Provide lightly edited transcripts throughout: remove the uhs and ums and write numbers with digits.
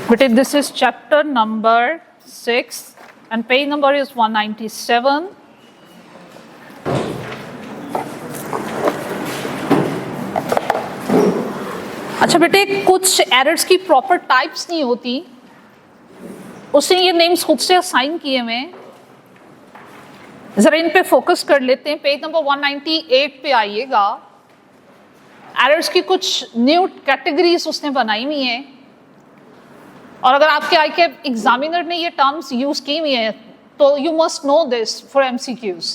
This is chapter number 6 and page number is 197. अच्छा बेटे, कुछ एरर्स की प्रॉपर टाइप्स नहीं होती, उसने ये नेम्स खुद से असाइन किए हुए हैं। जरा इन पे फोकस कर लेते हैं। पेज नंबर 198 पे आइएगा। एरर्स की कुछ न्यू कैटेगरीज उसने बनाई हुई हैं, और अगर आपके आई के एग्जामिनर ने ये टर्म्स यूज की हुई हैं तो you must know this for MCQs.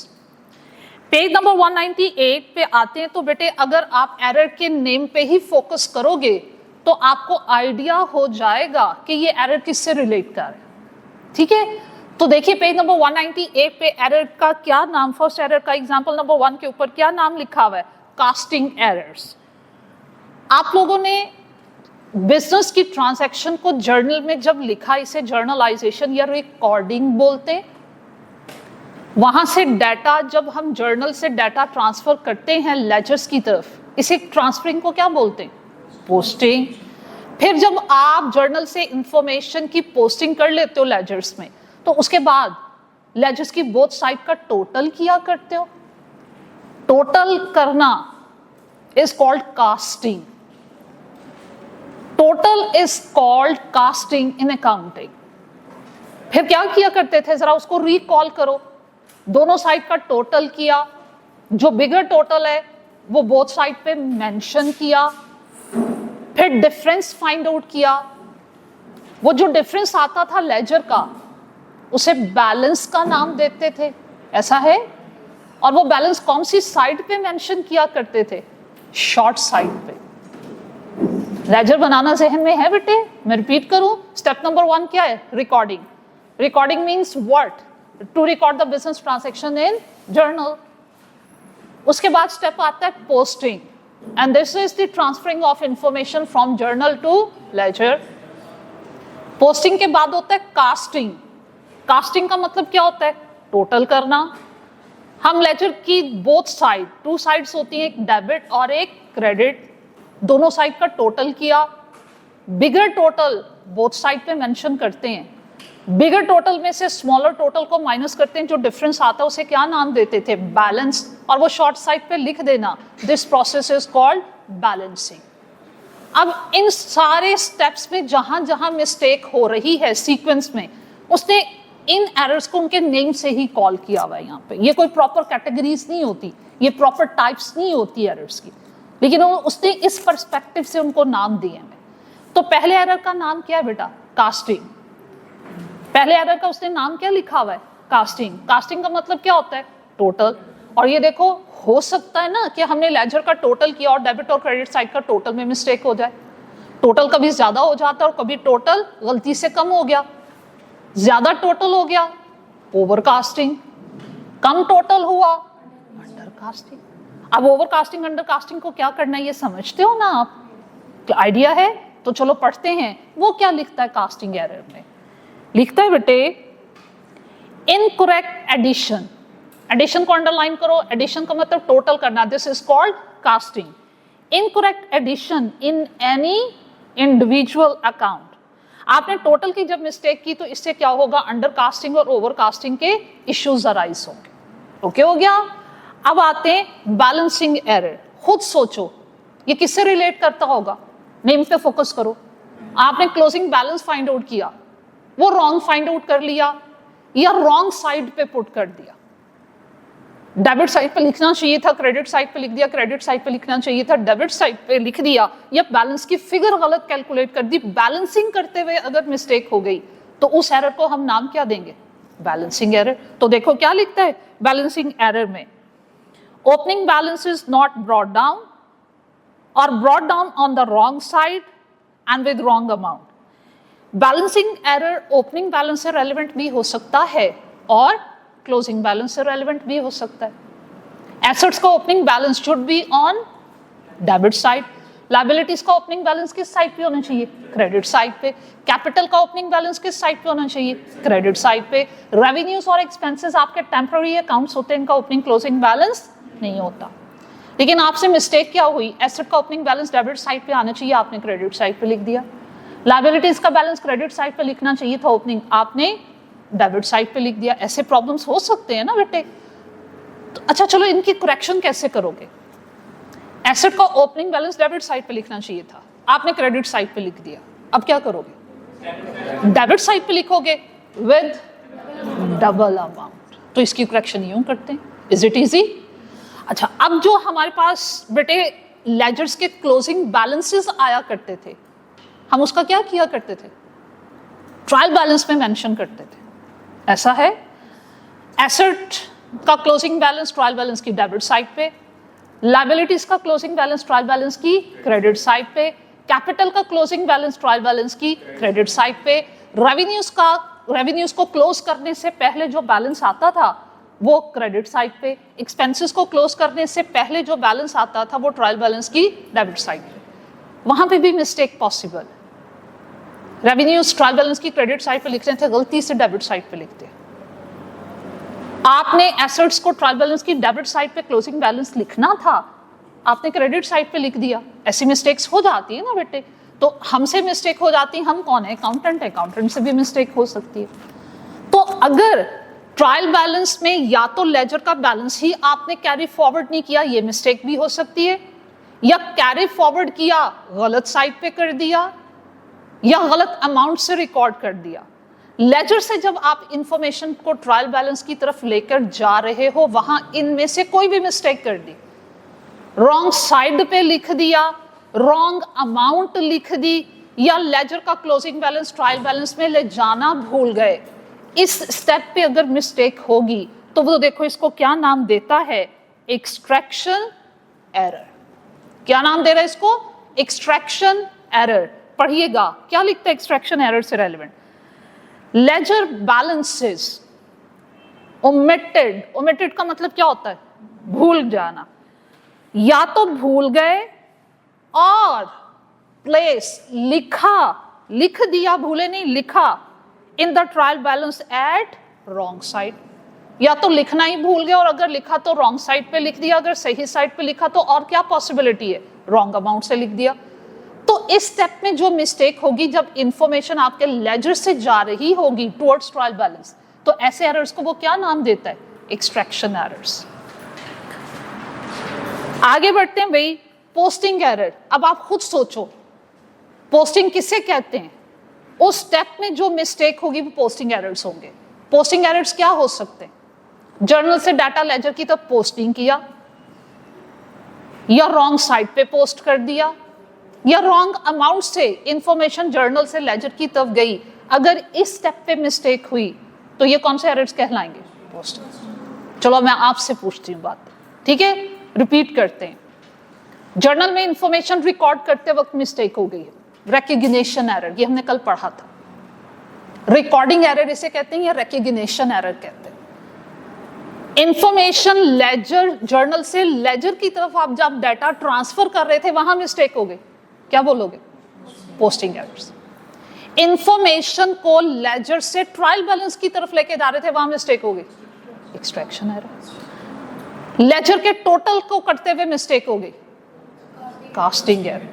Page number 198 पे आते हैं तो बेटे, अगर आप एरर के नेम पे ही फोकस करोगे तो आपको आइडिया हो जाएगा कि ये एरर किससे रिलेट कर रहा है। ठीक है, तो देखिए पेज नंबर 198 पे एरर का क्या नाम, फर्स्ट एरर का एग्जांपल नंबर 1 के ऊपर क्या नाम लिखा हुआ है? Casting errors. आप लोगों ने बिजनेस की ट्रांजैक्शन को जर्नल में जब लिखा, इसे जर्नलाइजेशन या रिकॉर्डिंग बोलते हैं। वहां से डाटा, जब हम जर्नल से डाटा ट्रांसफर करते हैं लेजर्स की तरफ, इसे ट्रांसफरिंग को क्या बोलते हैं? पोस्टिंग। फिर जब आप जर्नल से इंफॉर्मेशन की पोस्टिंग कर लेते हो लेजर्स में, तो उसके बाद लेजर्स की बोथ साइड का टोटल किया करते हो। टोटल करना is called casting. Total is called casting in accounting. फिर क्या किया करते थे, जरा उसको रिकॉल करो। दोनों साइड का टोटल किया, जो बिगर टोटल है वो बोथ साइड पे मेंशन किया, फिर डिफरेंस फाइंड आउट किया। वो जो डिफरेंस आता था लेजर का, उसे बैलेंस का नाम देते थे, ऐसा है। और वो बैलेंस कौन सी साइड पे मेंशन किया करते थे? शॉर्ट साइड पे। लेजर बनाना जहन में है बेटे? मैं रिपीट करूं, स्टेप नंबर 1 क्या है? Recording. Recording means what? To record the business transaction in journal. उसके बाद स्टेप आता है posting, and this is the transferring of information from journal to ledger. Posting के बाद होता है कास्टिंग। कास्टिंग का मतलब क्या होता है? टोटल करना। हम लेजर की बोथ साइड, 2 साइड्स होती हैं, एक डेबिट और एक क्रेडिट, दोनों साइड का टोटल किया। बिगर टोटल बोथ साइड पे मेंशन करते हैं। बिगर टोटल में से स्मॉलर टोटल को माइनस करते हैं, जो डिफरेंस आता है उसे क्या नाम देते थे? बैलेंस। और वो शॉर्ट साइड पे लिख देना। This process is called balancing. अब इन सारे स्टेप्स में जहां जहां मिस्टेक हो रही है सीक्वेंस में, उसने इन एरर्स को उनके नेम से ही कॉल किया हुआ है। यहाँ पे ये कोई प्रॉपर कैटेगरीज नहीं होती, ये प्रॉपर टाइप्स नहीं होती एरर्स की, लेकिन उसने इस पर्सपेक्टिव से उनको नाम दिए हैं। तो पहले एरर का नाम क्या है बेटा? कास्टिंग। पहले एरर का उसने नाम क्या लिखा हुआ है? कास्टिंग। कास्टिंग का मतलब क्या होता है? टोटल। और ये देखो, हो सकता है ना कि हमने लेजर का टोटल किया और डेबिट और क्रेडिट साइड का टोटल में मिस्टेक हो जाए। टोटल कभी ज्यादा हो जाता है और कभी टोटल गलती से कम हो गया। ज्यादा टोटल हो गया, ओवर कास्टिंग। कम टोटल हुआ, अंडर कास्टिंग। अब ओवर कास्टिंग अंडर कास्टिंग को क्या करना है ये समझते हो ना आप? क्या आइडिया है? तो चलो पढ़ते हैं। वो क्या लिखता है कास्टिंग एरर में? लिखता है बेटे, इनकरेक्ट एडिशन। एडिशन को अंडरलाइन करो। एडिशन का मतलब टोटल करना। This is called casting. Incorrect addition in any individual account. आपने टोटल की जब मिस्टेक की तो इससे क्या होगा? अंडर कास्टिंग और ओवर कास्टिंग के इश्यूज अराइज होंगे। ओके हो गया। अब आते हैं बैलेंसिंग एरर। खुद सोचो ये किससे रिलेट करता होगा? नेम पे फोकस करो। आपने क्लोजिंग बैलेंस फाइंड आउट किया, वो रॉन्ग फाइंड आउट कर लिया या रॉन्ग साइड पे पुट कर दिया। डेबिट साइड पे लिखना चाहिए था, क्रेडिट साइड पे लिख दिया। क्रेडिट साइड पे लिखना चाहिए था, डेबिट साइड पे लिख दिया। या बैलेंस की फिगर गलत कैलकुलेट कर दी। बैलेंसिंग करते हुए अगर मिस्टेक हो गई तो उस एरर को हम नाम क्या देंगे? Balancing error. तो देखो क्या लिखता है बैलेंसिंग एरर में? Opening balance is not brought down और brought down on the wrong side and with wrong amount. Balancing error opening balance से रेलेवेंट भी हो सकता है और क्लोजिंग बैलेंस से रेलेवेंट भी हो सकता है। एसेट्स का opening balance should be on debit side. Liabilities का ओपनिंग बैलेंस किस साइड पे होना चाहिए? क्रेडिट साइड पे। कैपिटल का ओपनिंग बैलेंस किस साइड पे होना चाहिए? क्रेडिट साइड पे। रेवेन्यूज और एक्सपेंसेस आपके टेम्पररी अकाउंट्स होते हैं, इनका ओपनिंग क्लोजिंग बैलेंस नहीं होता। लेकिन आपसे मिस्टेक क्या हुई? एसेट का ओपनिंग बैलेंस डेबिट साइड पे आना चाहिए, आपने क्रेडिट साइड पे लिख दिया। लायबिलिटीज का बैलेंस क्रेडिट साइड पे लिखना चाहिए था ओपनिंग, आपने डेबिट साइड पे लिख दिया। ऐसे प्रॉब्लम्स हो सकते हैं ना बेटे। तो अच्छा चलो इनकी करेक्शन कैसे करोगे? एसेट का ओपनिंग बैलेंस डेबिट साइड पे लिखना चाहिए था, आपने क्रेडिट साइड पे लिख दिया। अब क्या करोगे? डेबिट साइड पे लिखोगे विद डबल अमाउंट। तो इसकी करेक्शन यूं करते हैं। Is it easy? अच्छा, अब जो हमारे पास बेटे लेजर्स के क्लोजिंग बैलेंसेस आया करते थे, हम उसका क्या किया करते थे? ट्रायल बैलेंस में मेंशन करते थे। ऐसा है, एसेट का क्लोजिंग बैलेंस ट्रायल बैलेंस की डेबिट साइड पे, लायबिलिटीज का क्लोजिंग बैलेंस ट्रायल बैलेंस की क्रेडिट साइड पे, कैपिटल का क्लोजिंग बैलेंस ट्रायल बैलेंस की क्रेडिट साइड पे, रेवेन्यूज को क्लोज करने से पहले जो बैलेंस आता था वो क्रेडिट साइड पे, एक्सपेंसेस को क्लोज करने से पहले जो बैलेंस आता था वो ट्रायल बैलेंस की डेबिट साइड पे। वहां पे भी mistake possible. Revenues trial balance की क्रेडिट साइड पे लिख रहे थे, गलती से डेबिट साइड पे लिखते। आपने एसेट्स को ट्रायल बैलेंस की डेबिट साइड पे क्लोजिंग बैलेंस लिखना था, आपने क्रेडिट साइड पे लिख दिया। ऐसी मिस्टेक्स हो जाती है ना बेटे। तो हमसे मिस्टेक हो जाती है, हम कौन है? अकाउंटेंट है, अकाउंटेंट से भी मिस्टेक हो सकती है। तो अगर ट्रायल बैलेंस में या तो लेजर का बैलेंस ही आपने कैरी फॉरवर्ड नहीं किया, ये मिस्टेक भी हो सकती है, या कैरी फॉरवर्ड किया गलत साइड पे कर दिया, या गलत अमाउंट से रिकॉर्ड कर दिया। लेजर से जब आप इंफॉर्मेशन को ट्रायल बैलेंस की तरफ लेकर जा रहे हो, वहां इनमें से कोई भी मिस्टेक कर दी, रॉन्ग साइड पे लिख दिया, रॉन्ग अमाउंट लिख दी, या लेजर का क्लोजिंग बैलेंस ट्रायल बैलेंस में ले जाना भूल गए, इस स्टेप पे अगर मिस्टेक होगी तो वो देखो इसको क्या नाम देता है? Extraction error. क्या नाम दे रहा है इसको? Extraction error. पढ़िएगा क्या लिखता है एक्सट्रैक्शन एरर से relevant. Ledger balances omitted, omitted का मतलब क्या होता है? भूल जाना। या तो भूल गए और प्लेस लिख दिया, भूले नहीं, लिखा in the trial balance at wrong side. या तो लिखना ही भूल गए और अगर लिखा तो रॉन्ग साइड पे लिख दिया, अगर सही साइड पे लिखा तो और क्या पॉसिबिलिटी है? रॉन्ग अमाउंट से लिख दिया। तो इस स्टेप में जो मिस्टेक होगी, जब इंफॉर्मेशन आपके लेजर से जा रही होगी टुवर्ड्स ट्रायल बैलेंस, तो ऐसे एरर्स को वो क्या नाम देता है? Extraction errors. आगे बढ़ते हैं भाई, पोस्टिंग एरर। अब आप खुद सोचो, पोस्टिंग किसे कहते हैं? उस स्टेप में जो मिस्टेक होगी वो पोस्टिंग एरर्स होंगे। पोस्टिंग एरर्स क्या हो सकते हैं? जर्नल से डाटा लेजर की तरफ पोस्टिंग किया, या रॉन्ग साइड पे पोस्ट कर दिया, या रॉन्ग अमाउंट से इंफॉर्मेशन जर्नल से लेजर की तरफ गई। अगर इस स्टेप पे मिस्टेक हुई तो ये कौन से एरर्स कहलाएंगे? पोस्टिंग। चलो मैं आपसे पूछती हूँ बात, ठीक है? रिपीट करते हैं। जर्नल में इंफॉर्मेशन रिकॉर्ड करते वक्त मिस्टेक हो गई है, रेकग्निशन एरर, ये हमने कल पढ़ा था। रिकॉर्डिंग एरर इसे कहते हैं या रेकग्निशन एरर कहते हैं। इंफॉर्मेशन लेजर, जर्नल से लेजर की तरफ आप जब डाटा ट्रांसफर कर रहे थे वहां मिस्टेक हो गई, क्या बोलोगे? Posting errors. इंफॉर्मेशन को लेजर से ट्रायल बैलेंस की तरफ लेके जा रहे थे, वहां मिस्टेक हो गई, एक्सट्रैक्शन एरर। लेजर के टोटल को करते हुए मिस्टेक हो गई, कास्टिंग एरर।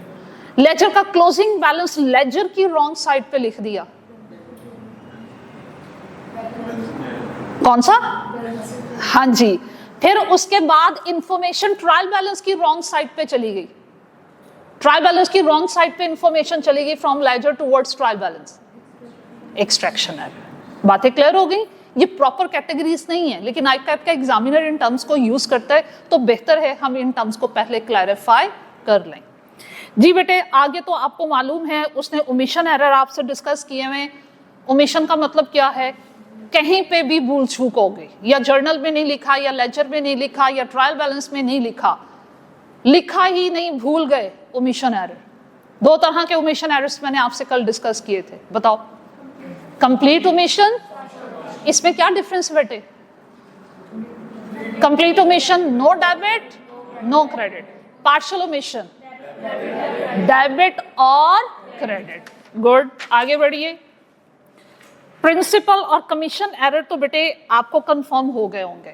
लेजर का क्लोजिंग बैलेंस लेजर की रॉन्ग साइड पे लिख दिया, कौन सा? हाँ जी। फिर उसके बाद इंफॉर्मेशन ट्रायल बैलेंस की रॉन्ग साइड पे चली गई, ट्रायल बैलेंस की रॉन्ग साइड पे इंफॉर्मेशन चली गई from ledger towards trial balance, extraction error. बातें क्लियर हो गई? ये प्रॉपर कैटेगरीज नहीं है, लेकिन आई कैप का एग्जामिनर इन टर्म्स को यूज करता है, तो बेहतर है हम इन टर्म्स को पहले क्लैरिफाई कर लें। जी बेटे, आगे तो आपको मालूम है उसने ओमिशन एरर आपसे डिस्कस किए हुए। ओमिशन का मतलब क्या है? कहीं पे भी भूल चूक हो गई, या जर्नल में नहीं लिखा, या लेजर में नहीं लिखा, या ट्रायल बैलेंस में नहीं लिखा, लिखा ही नहीं, भूल गए, ओमिशन एरर। दो तरह के ओमिशन एरर्स मैंने आपसे कल डिस्कस किए थे, बताओ। कंप्लीट ओमिशन, इसमें क्या डिफरेंस बेटे? Complete omission no debit no credit, partial omission debit और क्रेडिट। गुड, आगे बढ़िए। प्रिंसिपल और कमीशन एरर तो बेटे आपको कंफर्म हो गए होंगे।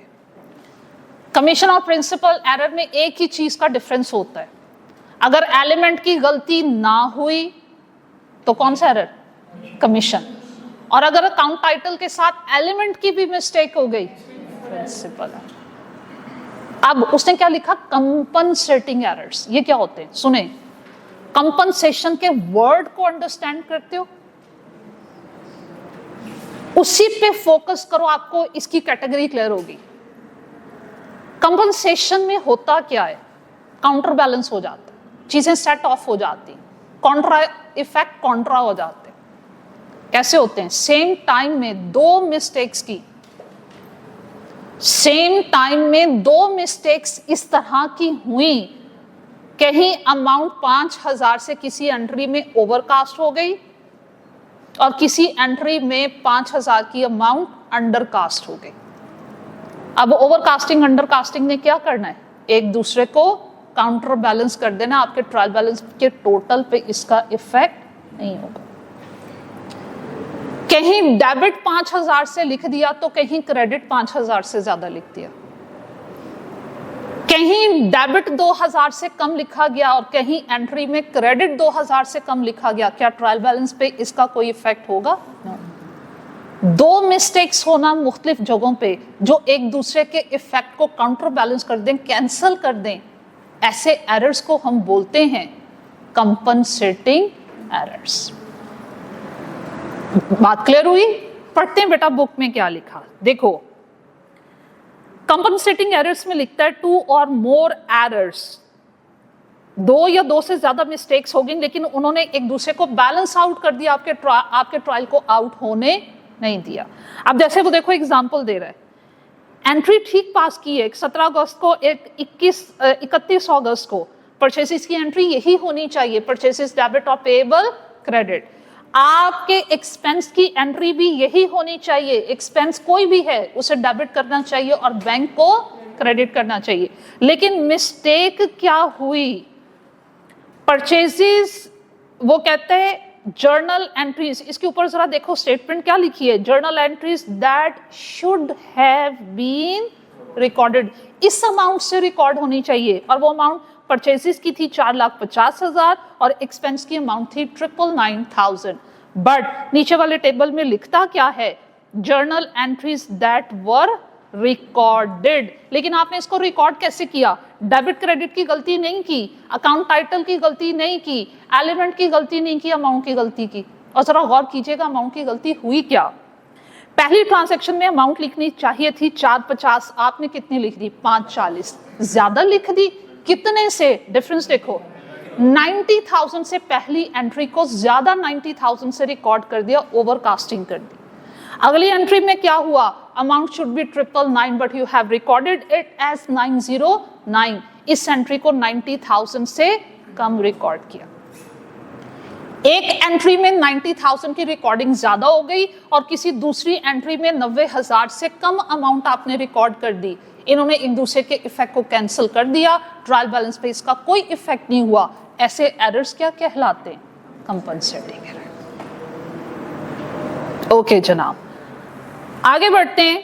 कमीशन और प्रिंसिपल एरर में एक ही चीज का डिफरेंस होता है, अगर एलिमेंट की गलती ना हुई तो कौन सा एरर? कमीशन। और अगर अकाउंट टाइटल के साथ एलिमेंट की भी मिस्टेक हो गई, प्रिंसिपल। अब उसने क्या लिखा? Compensating errors. ये क्या होते हैं? सुने, कंपनसेशन के वर्ड को अंडरस्टैंड करते हो, उसी पे फोकस करो, आपको इसकी कैटेगरी क्लियर होगी। कंपनसेशन में होता क्या है? काउंटर बैलेंस हो जाता है, चीजें सेट ऑफ हो जाती, कॉन्ट्रा इफेक्ट कॉन्ट्रा हो जाते हैं। कैसे होते हैं? सेम टाइम में दो मिस्टेक्स की, सेम टाइम में दो मिस्टेक्स इस तरह की हुई, कहीं अमाउंट 5,000 से किसी एंट्री में ओवरकास्ट हो गई और किसी एंट्री में 5,000 की अमाउंट अंडरकास्ट हो गई। अब ओवरकास्टिंग अंडरकास्टिंग ने क्या करना है? एक दूसरे को काउंटर बैलेंस कर देना, आपके ट्रायल बैलेंस के टोटल पे इसका इफेक्ट नहीं होगा। कहीं डेबिट 5,000 से लिख दिया तो कहीं क्रेडिट 5,000 से ज्यादा लिख दिया, कहीं डेबिट 2,000 से कम लिखा गया और कहीं एंट्री में क्रेडिट 2,000 से कम लिखा गया, क्या ट्रायल बैलेंस पे इसका कोई इफेक्ट होगा? दो मिस्टेक्स होना मुख्तलिफ जगहों पे जो एक दूसरे के इफेक्ट को काउंटर बैलेंस कर दें, कैंसल कर दें, ऐसे एरर्स को हम बोलते हैं कंपनसेटिंग एरर्स। बात क्लियर हुई? पढ़ते हैं बेटा बुक में क्या लिखा। देखो, कंपनसेटिंग एरर्स में लिखता है टू और मोर एरर्स, दो या दो से ज्यादा मिस्टेक्स हो गई लेकिन उन्होंने एक दूसरे को बैलेंस आउट कर दिया, आपके ट्रायल को आउट होने नहीं दिया। अब जैसे वो देखो एग्जांपल दे रहा है, एंट्री ठीक पास की है 17 अगस्त को, 31 अगस्त को, परचेसेस की एंट्री यही होनी चाहिए, परचेसेस डेबिट और पेएबल क्रेडिट। आपके एक्सपेंस की एंट्री भी यही होनी चाहिए, एक्सपेंस कोई भी है उसे डेबिट करना चाहिए और बैंक को क्रेडिट करना चाहिए। लेकिन मिस्टेक क्या हुई? परचेजेस, वो कहते हैं जर्नल एंट्रीज, इसके ऊपर जरा देखो स्टेटमेंट क्या लिखी है, journal entries that should have been recorded, इस अमाउंट से रिकॉर्ड होनी चाहिए, और वो अमाउंट परचेजेस की थी 4,50,000 और एक्सपेंस की अमाउंट थी 999,000। बट नीचे वाले टेबल में लिखता क्या है? Journal entries that were recorded. लेकिन आपने इसको रिकॉर्ड कैसे किया? डेबिट क्रेडिट की गलती नहीं की, अकाउंट टाइटल की गलती नहीं की, एलिमेंट की गलती नहीं की, अमाउंट की गलती की। और जरा गौर कीजिएगा अमाउंट की गलती हुई क्या? पहली ट्रांजैक्शन में अमाउंट लिखनी चाहिए थी 450, आपने कितनी लिख दी? 540, ज्यादा लिख दी। कितने से? डिफरेंस देखो, 90,000 से पहली एंट्री को ज्यादा 90,000 से रिकॉर्ड कर दिया, ओवरकास्टिंग कर दी। अगली एंट्री में क्या हुआ? Amount should be 999 but you have recorded it as 909, इस एंट्री को 90,000 से कम रिकॉर्ड किया। एक एंट्री में 90,000 की रिकॉर्डिंग ज्यादा हो गई और किसी दूसरी एंट्री में 90,000 से कम अमाउंट आपने रिकॉर्ड कर दी। इन्होंने एक दूसरे के इफेक्ट को कैंसिल कर दिया, ट्रायल बैलेंस पे इसका कोई इफेक्ट नहीं हुआ। ऐसे एरर्स क्या कहलाते हैं? Compensating error. ओके जनाब, आगे बढ़ते हैं।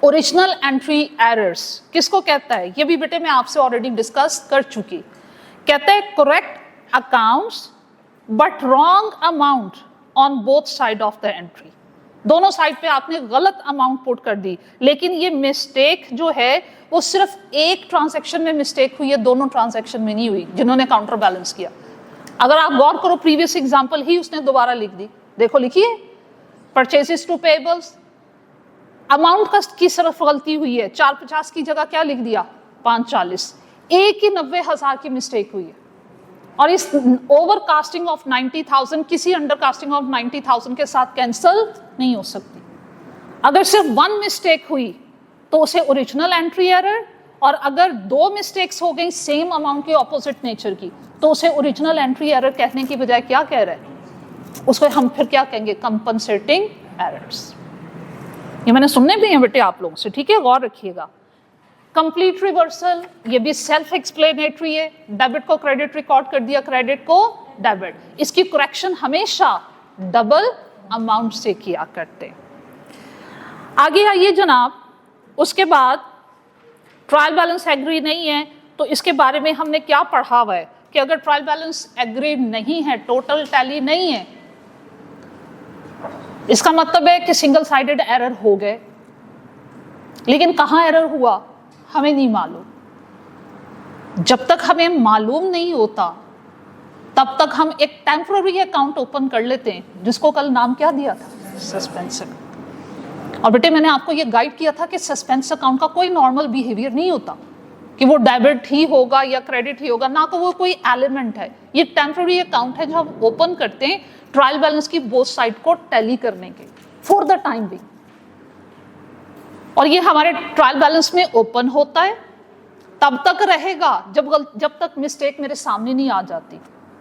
ओरिजिनल एंट्री एरर्स किसको कहता है? ये भी बेटे मैं आपसे ऑलरेडी डिस्कस कर चुकी। कहता है correct accounts but wrong amount on both side of the entry. दोनों साइड पे आपने गलत अमाउंट पुट कर दी, लेकिन ये मिस्टेक जो है वो सिर्फ एक ट्रांजैक्शन में मिस्टेक हुई है, दोनों ट्रांजैक्शन में नहीं हुई जिन्होंने काउंटर बैलेंस किया। अगर आप गौर करो, प्रीवियस एग्जांपल ही उसने दोबारा लिख दी। देखो लिखिए, परचेजेस टू पेएबल्स, अमाउंट का की सिर्फ गलती हुई है, 450 की जगह क्या लिख दिया? 540, एक ही 90,000 की मिस्टेक हुई है। और इस ओवरकास्टिंग ऑफ 90,000 किसी अंडरकास्टिंग ऑफ 90,000 के साथ कैंसिल नहीं हो सकती। अगर सिर्फ वन मिस्टेक हुई तो उसे ओरिजिनल एंट्री एरर, और अगर दो मिस्टेक्स हो गई सेम अमाउंट के ऑपोजिट नेचर की तो उसे ओरिजिनल एंट्री एरर कहने की बजाय क्या कह रहे हैं? उसको हम फिर क्या कहेंगे? Compensating errors. ये मैंने सुनने भी हैं बेटे आप लोगों से, ठीक है, गौर रखिएगा। कंप्लीट रिवर्सल, ये भी सेल्फ एक्सप्लेनेटरी है। डेबिट को क्रेडिट रिकॉर्ड कर दिया, क्रेडिट को डेबिट। इसकी करेक्शन हमेशा डबल अमाउंट से किया करते। आगे आइए जनाब, उसके बाद ट्रायल बैलेंस एग्री नहीं है तो इसके बारे में हमने क्या पढ़ा हुआ है? कि अगर ट्रायल बैलेंस एग्रीड नहीं है, टोटल टैली नहीं है, इसका मतलब है कि सिंगल साइडेड एरर हो गए। लेकिन कहां एरर हुआ हमें नहीं मालूम। जब तक हमें मालूम नहीं होता तब तक हम एक टेम्पररी अकाउंट ओपन कर लेते हैं, जिसको कल नाम क्या दिया था, सस्पेंस अकाउंट। और बेटे मैंने आपको ये गाइड किया था कि सस्पेंस अकाउंट का कोई नॉर्मल बिहेवियर नहीं होता कि वो डेबिट ही होगा या क्रेडिट ही होगा, ना तो वो कोई एलिमेंट है। ये टेम्पररी अकाउंट है जो हम ओपन करते हैं ट्रायल बैलेंस की बोथ साइड को टैली करने के, फॉर द टाइम बिंग। और ये हमारे ट्रायल बैलेंस में ओपन होता है, तब तक रहेगा जब तक मिस्टेक मेरे सामने नहीं आ जाती,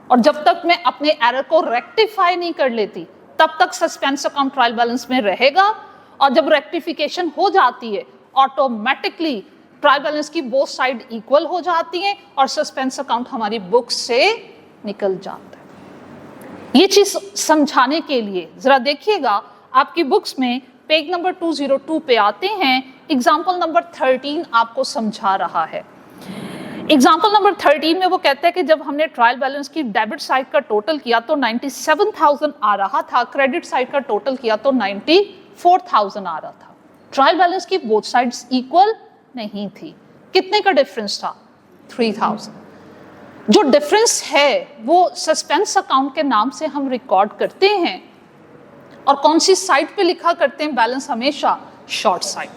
और जब तक मैं अपने एरर को रेक्टिफाई नहीं कर लेती तब तक सस्पेंस अकाउंट ट्रायल बैलेंस में रहेगा। और जब रेक्टिफिकेशन हो जाती है ऑटोमेटिकली ट्रायल बैलेंस की बोथ साइड इक्वल हो जाती है और सस्पेंस अकाउंट हमारी बुक से निकल जाता है। ये चीज समझाने के लिए जरा देखिएगा, आपकी बुक्स में पेज नंबर 202 पे आते हैं, एग्जाम्पल नंबर 13 आपको समझा रहा है। एग्जाम्पल नंबर 13 में वो कहते हैं कि जब हमने ट्रायल बैलेंस की डेबिट साइड का टोटल किया तो 97,000 आ रहा था, क्रेडिट साइड का टोटल किया तो 94,000 आ रहा था। ट्रायल बैलेंस की बोथ साइड्स इक्वल नहीं थी। कितने का डिफरेंस था? 3,000। जो डिफरेंस है वो सस्पेंस अकाउंट के नाम से हम रिकॉर्ड करते हैं, और कौन सी साइड पे लिखा करते हैं बैलेंस? हमेशा शॉर्ट साइड।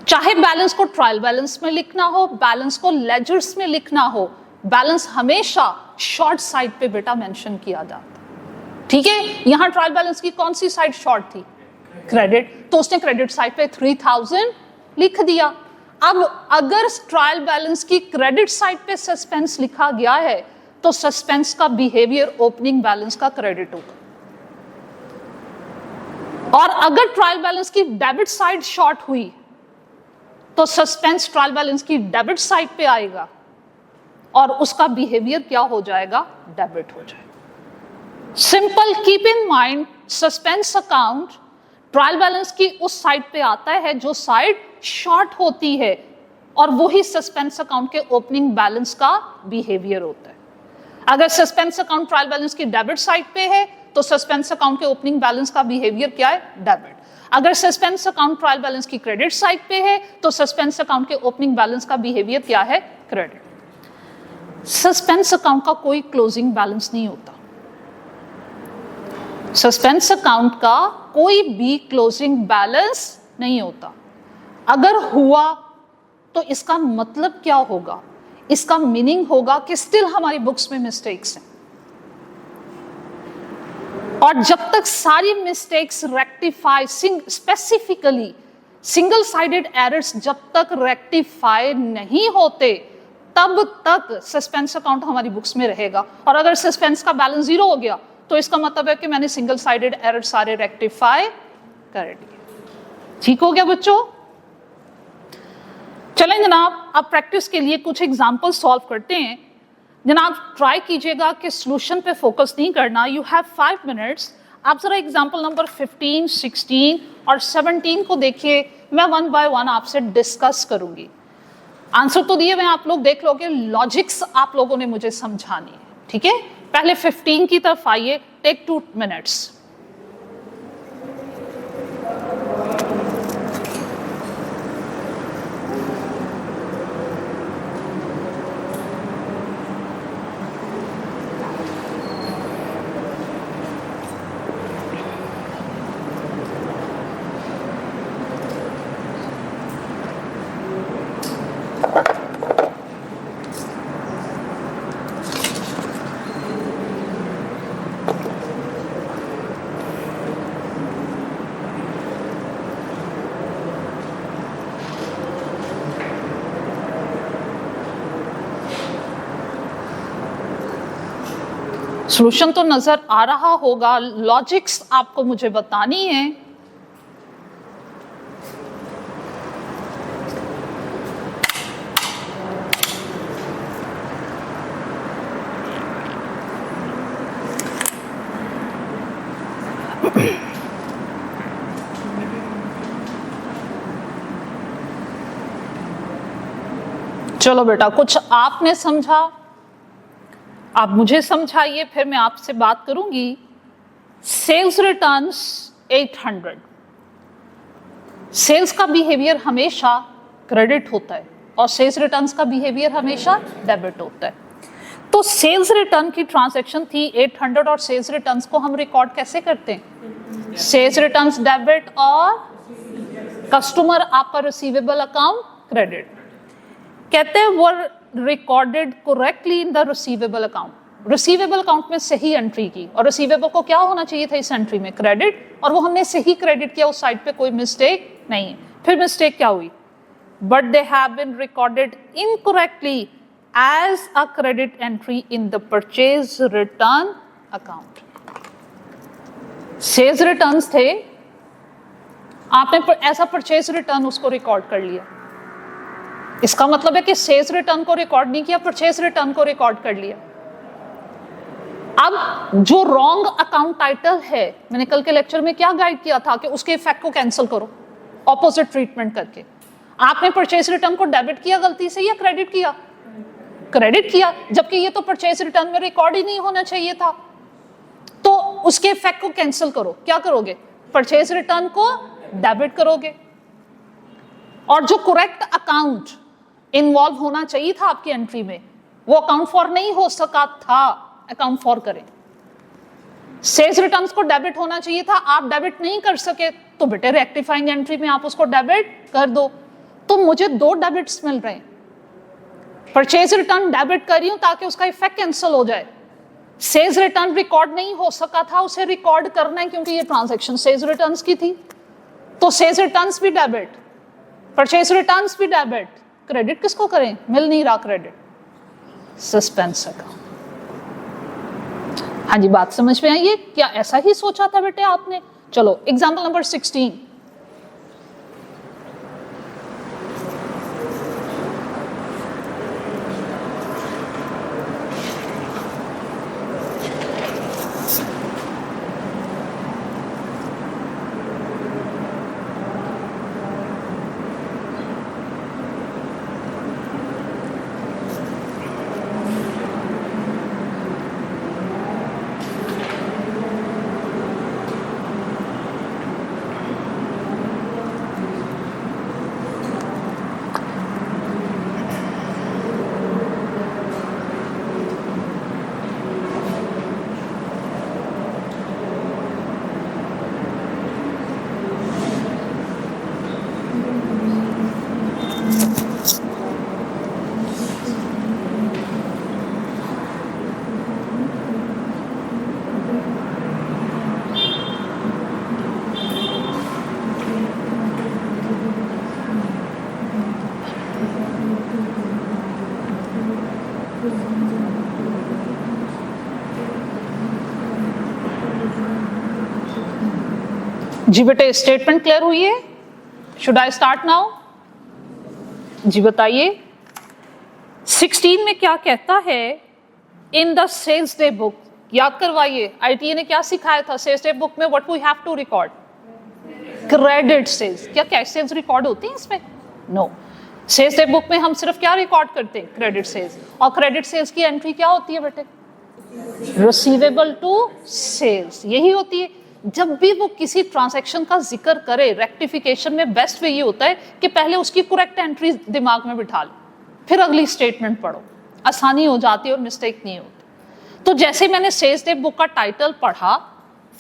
चाहे बैलेंस को ट्रायल बैलेंस में लिखना हो, बैलेंस को लेजर्स में लिखना हो, बैलेंस हमेशा शॉर्ट साइड पे बेटा मेंशन किया जाता। ठीक है, यहां ट्रायल बैलेंस की कौन सी साइड शॉर्ट थी? क्रेडिट, तो उसने क्रेडिट साइड पे 3,000 लिख दिया। अब अगर ट्रायल बैलेंस की क्रेडिट साइड पे सस्पेंस लिखा गया है तो सस्पेंस का बिहेवियर ओपनिंग बैलेंस का क्रेडिट होगा, और अगर ट्रायल बैलेंस की डेबिट साइड शॉर्ट हुई तो सस्पेंस ट्रायल बैलेंस की डेबिट साइड पे आएगा और उसका बिहेवियर क्या हो जाएगा? डेबिट हो जाएगा। Simple, keep in mind, suspense account trial balance की उस साइड पे आता है जो साइड शॉर्ट होती है, और वही सस्पेंस अकाउंट के ओपनिंग बैलेंस का बिहेवियर होता है। अगर सस्पेंस अकाउंट ट्रायल बैलेंस की डेबिट साइड पे है तो सस्पेंस अकाउंट के ओपनिंग बैलेंस का बिहेवियर क्या है? डेबिट। अगर सस्पेंस अकाउंट ट्रायल बैलेंस की क्रेडिट साइड पे है तो सस्पेंस अकाउंट के ओपनिंग बैलेंस का बिहेवियर क्या है? क्रेडिट। सस्पेंस अकाउंट का कोई क्लोजिंग बैलेंस नहीं होता। सस्पेंस अकाउंट का कोई भी क्लोजिंग बैलेंस नहीं होता। अगर हुआ तो इसका मतलब क्या होगा? इसका मीनिंग होगा कि स्टिल हमारी बुक्स में मिस्टेक्स हैं, और जब तक सारी mistakes rectify, specifically single sided errors जब तक रेक्टिफाई नहीं होते तब तक सस्पेंस अकाउंट हमारी बुक्स में रहेगा। और अगर सस्पेंस का बैलेंस 0 हो गया तो इसका मतलब है कि मैंने सिंगल साइडेड एरर सारे रेक्टिफाई कर दिए। ठीक हो गया बच्चों? चलें जनाब, अब प्रैक्टिस के लिए कुछ एग्जाम्पल सॉल्व करते हैं। जनाब ट्राई कीजिएगा कि सॉल्यूशन पे फोकस नहीं करना। You have 5 minutes. आप जरा एग्जाम्पल नंबर 15, 16 और 17 को देखिए। मैं 1 बाय 1 आपसे डिस्कस करूंगी। आंसर तो दिए हुए आप लोग देख लोगे, लॉजिक्स आप लोगों ने मुझे समझानी है। ठीक है, पहले 15 की तरफ आइए। Take 2 minutes. सॉल्यूशन तो नजर आ रहा होगा, लॉजिक्स आपको मुझे बतानी है। चलो बेटा, कुछ आपने समझा, आप मुझे समझाइए, फिर मैं आपसे बात करूंगी। सेल्स रिटर्न्स 800, सेल्स का बिहेवियर हमेशा क्रेडिट होता है और सेल्स रिटर्न्स का बिहेवियर हमेशा डेबिट होता है। तो सेल्स रिटर्न की ट्रांजैक्शन थी 800 और सेल्स रिटर्न्स को हम रिकॉर्ड कैसे करते हैं? सेल्स रिटर्न्स डेबिट और कस्टमर आपका रिसीवेबल अकाउंट क्रेडिट। कहते हैं वो recorded correctly in the receivable account. Receivable account में सही एंट्री की, और रिसीवेबल को क्या होना चाहिए था इस एंट्री में? क्रेडिट, और वो हमने सही क्रेडिट किया, उस साइड पे कोई मिस्टेक नहीं है। फिर मिस्टेक क्या हुई? But they have been recorded incorrectly as a credit entry in the purchase return account. Sales returns थे, आपने ऐसा परचेज रिटर्न उसको रिकॉर्ड कर लिया, इसका मतलब है कि सेल्स रिटर्न को रिकॉर्ड नहीं किया, परचेज रिटर्न को रिकॉर्ड कर लिया। अब जो रॉन्ग अकाउंट टाइटल है, मैंने कल के लेक्चर में क्या गाइड किया था कि उसके इफेक्ट को कैंसिल करो ऑपोजिट ट्रीटमेंट करके। आपने परचेज रिटर्न को डेबिट किया गलती से या क्रेडिट किया? क्रेडिट किया, जबकि ये तो परचेज रिटर्न में रिकॉर्ड ही नहीं होना चाहिए था। तो उसके इफेक्ट को कैंसिल करो, क्या करोगे? परचेज रिटर्न को डेबिट करोगे, और जो करेक्ट अकाउंट इन्वॉल्व होना चाहिए था आपकी एंट्री में, वो अकाउंट फॉर नहीं हो सका था, अकाउंट फॉर करें। सेल्स रिटर्न्स को डेबिट होना चाहिए था, आप डेबिट नहीं कर सके, तो बेटे रेक्टिफाइंग एंट्री में आप उसको डेबिट कर दो। तो मुझे दो डेबिट्स मिल रहे हैं, परचेज रिटर्न डेबिट कर रही हूं ताकि उसका इफेक्ट कैंसिल हो जाए। सेल्स रिटर्न रिकॉर्ड नहीं हो सका था, उसे रिकॉर्ड करना है क्योंकि ये ट्रांजैक्शन सेल्स रिटर्न्स की थी, तो सेल्स रिटर्न्स भी डेबिट, परचेज रिटर्न्स भी डेबिट। क्रेडिट किसको करें? मिल नहीं रहा क्रेडिट, सस्पेंस अकाउंट। हाँ जी, बात समझ में आई है? क्या ऐसा ही सोचा था बेटे आपने? चलो एग्जाम्पल नंबर 16। जी बेटे, स्टेटमेंट क्लियर हुई है? Should I start now? जी बताइए। 16 में क्या कहता है? In the sales day book, याद करवाइए, आईटीए ने क्या सिखाया था? सेल्स डे बुक में what we have to record? Credit sales. क्या कैश सेल्स रिकॉर्ड होती है इसमें? नो। सेल्स डे बुक में हम सिर्फ क्या रिकॉर्ड करते हैं? Credit sales. और क्रेडिट सेल्स की एंट्री क्या होती है बेटे? रिसीवेबल टू सेल्स, यही होती है। जब भी वो किसी ट्रांजैक्शन का जिक्र करे रेक्टिफिकेशन में, बेस्ट वे ये होता है कि पहले उसकी करेक्ट एंट्री दिमाग में बिठा लो, फिर अगली स्टेटमेंट पढ़ो, आसानी हो जाती है और मिस्टेक नहीं होती। तो जैसे मैंने सेल्स डे बुक का टाइटल पढ़ा,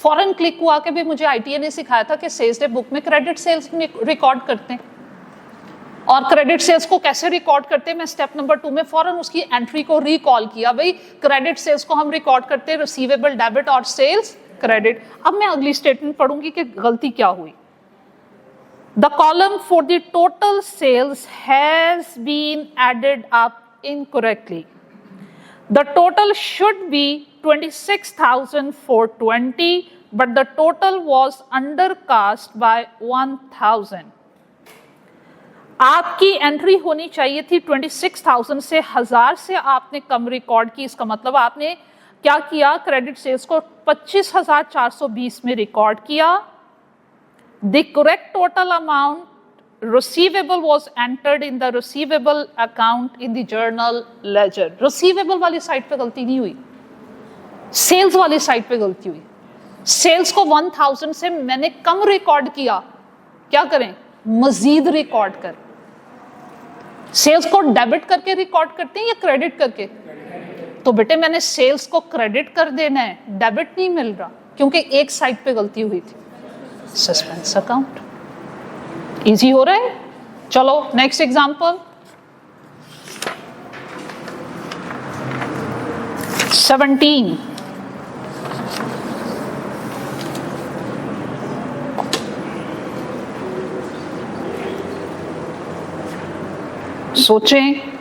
फॉरन क्लिक हुआ कि भी मुझे आईटीए ने सिखाया था कि सेल्स डे बुक में क्रेडिट सेल्स रिकॉर्ड करते हैं, और क्रेडिट सेल्स को कैसे रिकॉर्ड करते हैं, मैं स्टेप नंबर 2 में फौरन उसकी एंट्री को रिकॉल किया। भाई क्रेडिट सेल्स को हम रिकॉर्ड करते हैं रिसीवेबल डेबिट और सेल्स क्रेडिट। अब मैं अगली स्टेटमेंट पढ़ूंगी कि गलती क्या हुई। The column for the total sales has been added up incorrectly. The total should be 26,420 but the total was undercast by 1,000. आपकी एंट्री होनी चाहिए थी 26,000 से, 1000 से आपने कम रिकॉर्ड की। इसका मतलब आपने क्या किया? क्रेडिट सेल्स को 25,420 में रिकॉर्ड किया। The correct total amount receivable was entered in the receivable account in the journal ledger. receivable वाली साइड पे गलती नहीं हुई, सेल्स वाली साइड पे गलती हुई। सेल्स को 1000 से मैंने कम रिकॉर्ड किया, क्या करें, मजीद रिकॉर्ड कर। सेल्स को डेबिट करके रिकॉर्ड करते हैं या क्रेडिट करके? तो बेटे मैंने सेल्स को क्रेडिट कर देना है, डेबिट नहीं मिल रहा क्योंकि एक साइड पे गलती हुई थी। सस्पेंस अकाउंट इजी हो रहा है। चलो नेक्स्ट एग्जांपल 17। सोचें,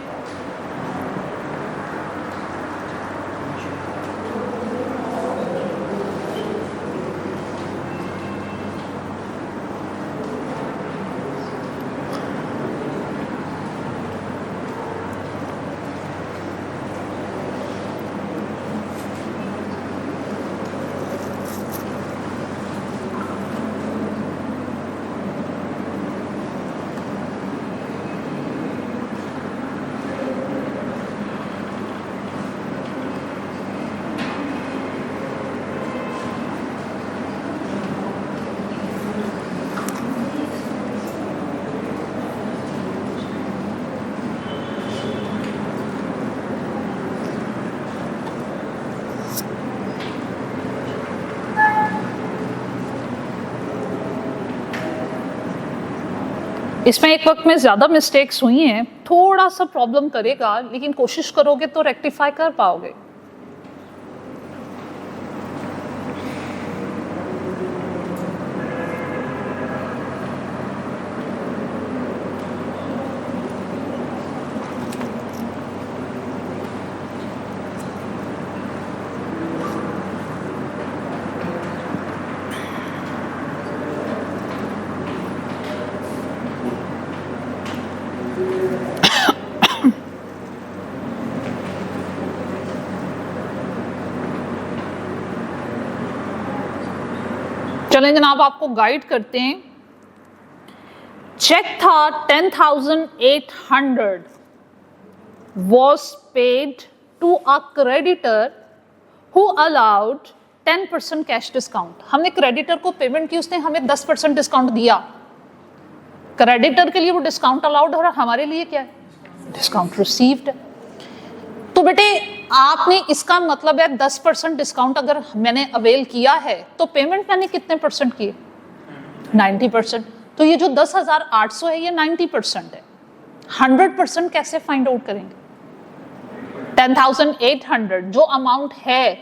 इसमें एक वक्त में ज्यादा मिस्टेक्स हुई हैं, थोड़ा सा प्रॉब्लम करेगा, लेकिन कोशिश करोगे तो रेक्टिफाई कर पाओगे। चलें जनाब, आपको गाइड करते हैं। चेक था 10,800 was paid to a creditor who allowed 10% cash discount. हमने क्रेडिटर को पेमेंट की, उसने हमें 10% डिस्काउंट दिया। क्रेडिटर के लिए वो डिस्काउंट अलाउड है और हमारे लिए क्या है, डिस्काउंट रिसीव्ड है। तो बेटे आपने, इसका मतलब है 10% डिस्काउंट अगर मैंने अवेल किया है तो पेमेंट मैंने कितने परसेंट किए, 90%। तो ये जो 10,800 है ये 90% है। 100% कैसे फाइंड आउट करेंगे? 10,800 जो अमाउंट है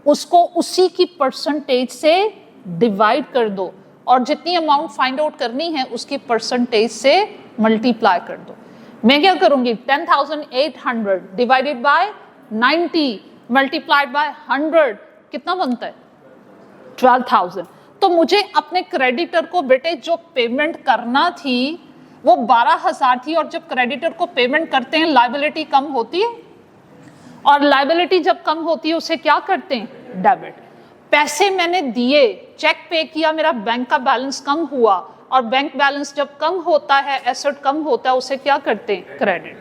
उसको उसी की परसेंटेज से डिवाइड कर दो और जितनी अमाउंट फाइंड आउट करनी है उसकी परसेंटेज से मल्टीप्लाई कर दो। मैं क्या करूंगी, 10,800 डिवाइडेड बाय 90 मल्टीप्लाइड बाय 100 कितना बनता है, 12,000। तो मुझे अपने क्रेडिटर को बेटे जो पेमेंट करना थी वो 12,000 थी, और जब क्रेडिटर को पेमेंट करते हैं लायबिलिटी कम होती है, और लायबिलिटी जब कम होती है उसे क्या करते हैं, डेबिट। पैसे मैंने दिए, चेक पे किया, मेरा बैंक का बैलेंस कम हुआ, और बैंक बैलेंस जब कम होता है, एसेट कम होता है, उसे क्या करते हैं, क्रेडिट।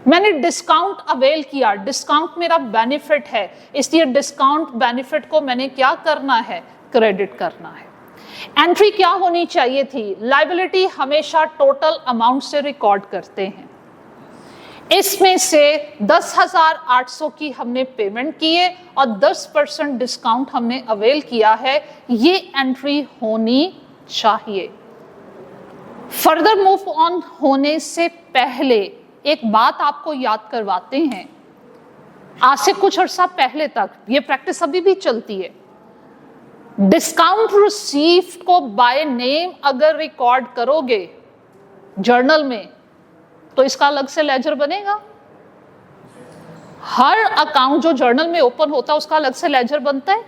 मैंने डिस्काउंट अवेल किया, डिस्काउंट मेरा बेनिफिट है, इसलिए डिस्काउंट बेनिफिट को मैंने क्या करना है, क्रेडिट करना है। एंट्री क्या होनी चाहिए थी, लायबिलिटी हमेशा टोटल अमाउंट से रिकॉर्ड करते हैं। इसमें से 10,800 की हमने पेमेंट की है और 10% डिस्काउंट हमने अवेल किया है, ये एंट्री होनी चाहिए। फर्दर मूव ऑन होने से पहले एक बात आपको याद करवाते हैं। आज से कुछ अर्सा पहले तक ये प्रैक्टिस अभी भी चलती है। डिस्काउंट रिसीव्ड को बाय नेम अगर रिकॉर्ड करोगे जर्नल में तो इसका अलग से लेजर बनेगा। हर अकाउंट जो जर्नल में ओपन होता है उसका अलग से लेजर बनता है।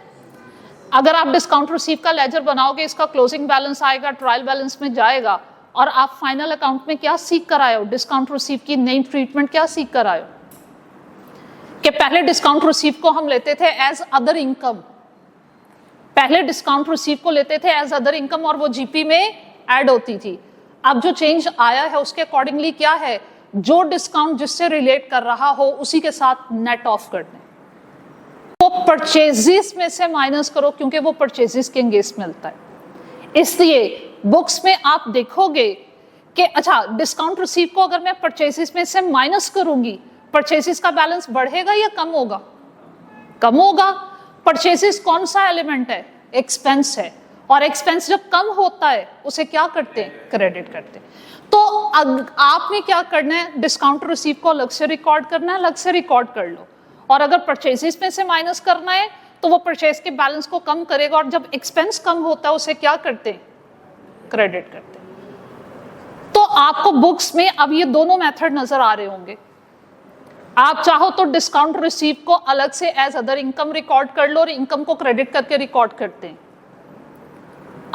अगर आप डिस्काउंट रिसीव का लेजर बनाओगे, इसका क्लोजिंग बैलेंस आएगा, ट्रायल बैलेंस में जाएगा, और आप फाइनल अकाउंट में क्या सीख कर आए हो, डिस्काउंट रिसीव की नई ट्रीटमेंट क्या सीख कर आए हो, कि पहले डिस्काउंट रिसीव को हम लेते थे एज अदर इनकम, पहले डिस्काउंट रिसीव को लेते थे एज अदर इनकम और वो जीपी में ऐड होती थी। अब जो चेंज आया है उसके अकॉर्डिंगली क्या है, जो डिस्काउंट जिससे रिलेट कर रहा हो उसी के साथ नेट ऑफ कर दें। तो परचेजेस में से माइनस करो क्योंकि वो परचेजेस के अगेंस्ट मिलता है। इसलिए बुक्स में आप देखोगे कि अच्छा डिस्काउंट रिसीव को अगर मैं परचेजेस में से माइनस करूंगी, परचेजेस का बैलेंस बढ़ेगा या कम होगा? कम होगा। परचेजेस कौन सा एलिमेंट है? एक्सपेंस है, और एक्सपेंस जब कम होता है उसे क्या करते हैं? क्रेडिट करते हैं। तो आपने क्या करना है, डिस्काउंट रिसीव को अलग से रिकॉर्ड करना है, अलग से रिकॉर्ड कर लो। और अगर परचेजेस में से माइनस करना है तो वो परचेज के बैलेंस को कम करेगा, और जब एक्सपेंस कम होता है उसे क्या करते हैं? क्रेडिट करते हैं। तो आपको बुक्स में अब ये दोनों मेथड नजर आ रहे होंगे। आप चाहो तो डिस्काउंट रिसीव को अलग से एज अदर इनकम रिकॉर्ड कर लो और इनकम को क्रेडिट करके रिकॉर्ड करते हैं।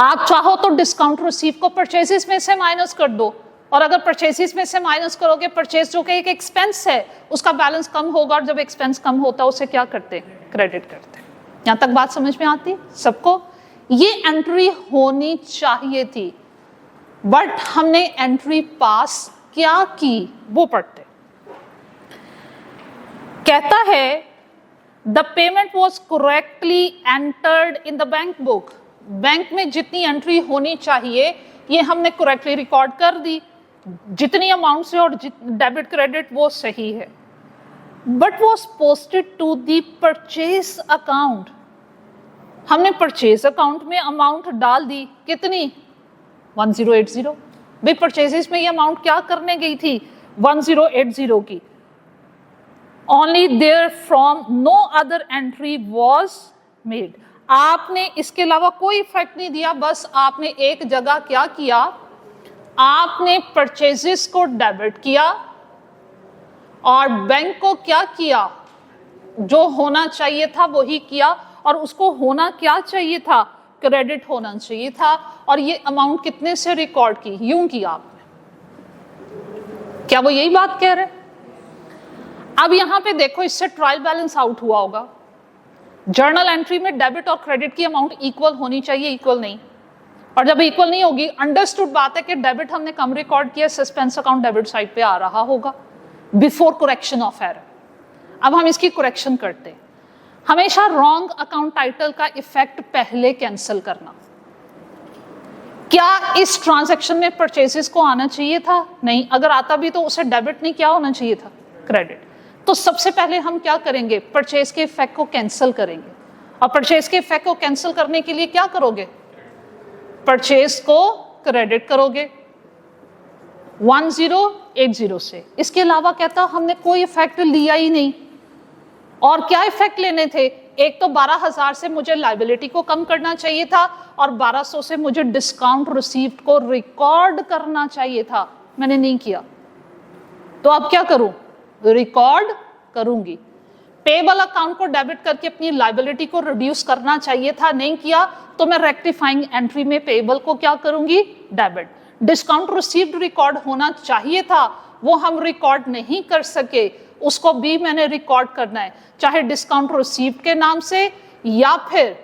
आप चाहो तो डिस्काउंट रिसीव को परचेजेस में से माइनस कर दो, और अगर परचेजेस में से माइनस करोगे, परचेज जो कि एक एक्सपेंस है उसका बैलेंस कम होगा, और जब एक्सपेंस कम होता है उसे क्या करते हैं? क्रेडिट करते हैं। यहां तक बात समझ में आती सबको? ये एंट्री होनी चाहिए थी, बट हमने एंट्री पास क्या की वो पढ़ते। कहता है the payment was correctly entered in the bank book. Bank में जितनी एंट्री होनी चाहिए ये हमने करेक्टली रिकॉर्ड कर दी, जितनी अमाउंट से और डेबिट क्रेडिट वो सही है। But was posted to the purchase account. हमने परचेज अकाउंट में अमाउंट डाल दी, कितनी? 1080। भाई परचेजेस में ये अमाउंट क्या करने गई थी? 1080 की। Only there from no other entry was made. आपने इसके अलावा कोई इफेक्ट नहीं दिया, बस आपने एक जगह क्या किया, आपने परचेजेस को डेबिट किया और बैंक को क्या किया, जो होना चाहिए था वही किया, और उसको होना क्या चाहिए था? क्रेडिट होना चाहिए था। और ये अमाउंट कितने से रिकॉर्ड की? यूं किया आपने। क्या वो यही बात कह रहे? अब यहां पे देखो, इससे ट्रायल बैलेंस आउट हुआ होगा। जर्नल एंट्री में डेबिट और क्रेडिट की अमाउंट इक्वल होनी चाहिए, इक्वल नहीं। और जब इक्वल नहीं होगी, अंडरस्टूड बात है कि डेबिट हमने कम रिकॉर्ड किया, सस्पेंस अकाउंट डेबिट साइड पे आ रहा होगा बिफोर करेक्शन ऑफ एरर। अब हम इसकी करेक्शन करते हैं। हमेशा रॉन्ग अकाउंट टाइटल का इफेक्ट पहले कैंसिल करना। क्या इस ट्रांजैक्शन में परचेजेस को आना चाहिए था? नहीं। अगर आता भी तो उसे डेबिट नहीं, क्या होना चाहिए था? क्रेडिट। तो सबसे पहले हम क्या करेंगे? परचेज के इफेक्ट को कैंसिल करेंगे। और परचेज के इफेक्ट को कैंसिल करने के लिए क्या करोगे? परचेज को क्रेडिट करोगे 1080 से। इसके अलावा कहता हमने कोई इफेक्ट लिया ही नहीं। और क्या इफेक्ट लेने थे? एक तो 12,000 से मुझे लाइबिलिटी को कम करना चाहिए था, और 1200 से मुझे डिस्काउंट रिसीव्ड को रिकॉर्ड करना चाहिए था, मैंने नहीं किया। तो अब क्या करूं? रिकॉर्ड करूंगी। पेबल अकाउंट को डेबिट करके अपनी लाइबिलिटी को रिड्यूस करना चाहिए था, नहीं किया, तो मैं रेक्टिफाइंग एंट्री में पेबल को क्या करूंगी? डेबिट। डिस्काउंट रिसीव्ड रिकॉर्ड होना चाहिए था, वो हम रिकॉर्ड नहीं कर सके, उसको भी मैंने रिकॉर्ड करना है, चाहे डिस्काउंट रिसीव्ड के नाम से या फिर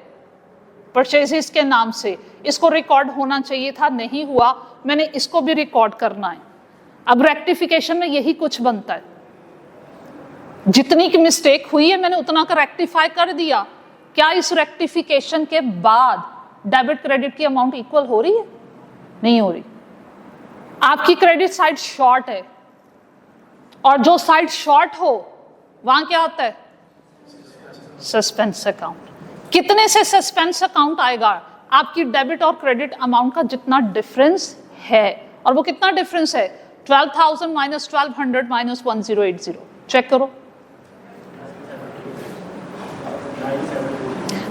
परचेजेस के नाम से। इसको रिकॉर्ड होना चाहिए था, नहीं हुआ, मैंने इसको भी रिकॉर्ड करना है। अब रेक्टिफिकेशन में यही कुछ बनता है। जितनी की मिस्टेक हुई है मैंने उतना का रेक्टिफाई कर दिया। क्या इस रेक्टिफिकेशन के बाद डेबिट क्रेडिट की अमाउंट इक्वल हो रही है? नहीं हो रही। आपकी क्रेडिट साइड शॉर्ट है, और जो साइड शॉर्ट हो वहां क्या होता है? Suspense account. कितने से सस्पेंस अकाउंट आएगा? आपकी डेबिट और क्रेडिट अमाउंट का जितना डिफरेंस है। और वो कितना डिफरेंस है? 12,000 माइनस 1200 माइनस 1080। चेक करो।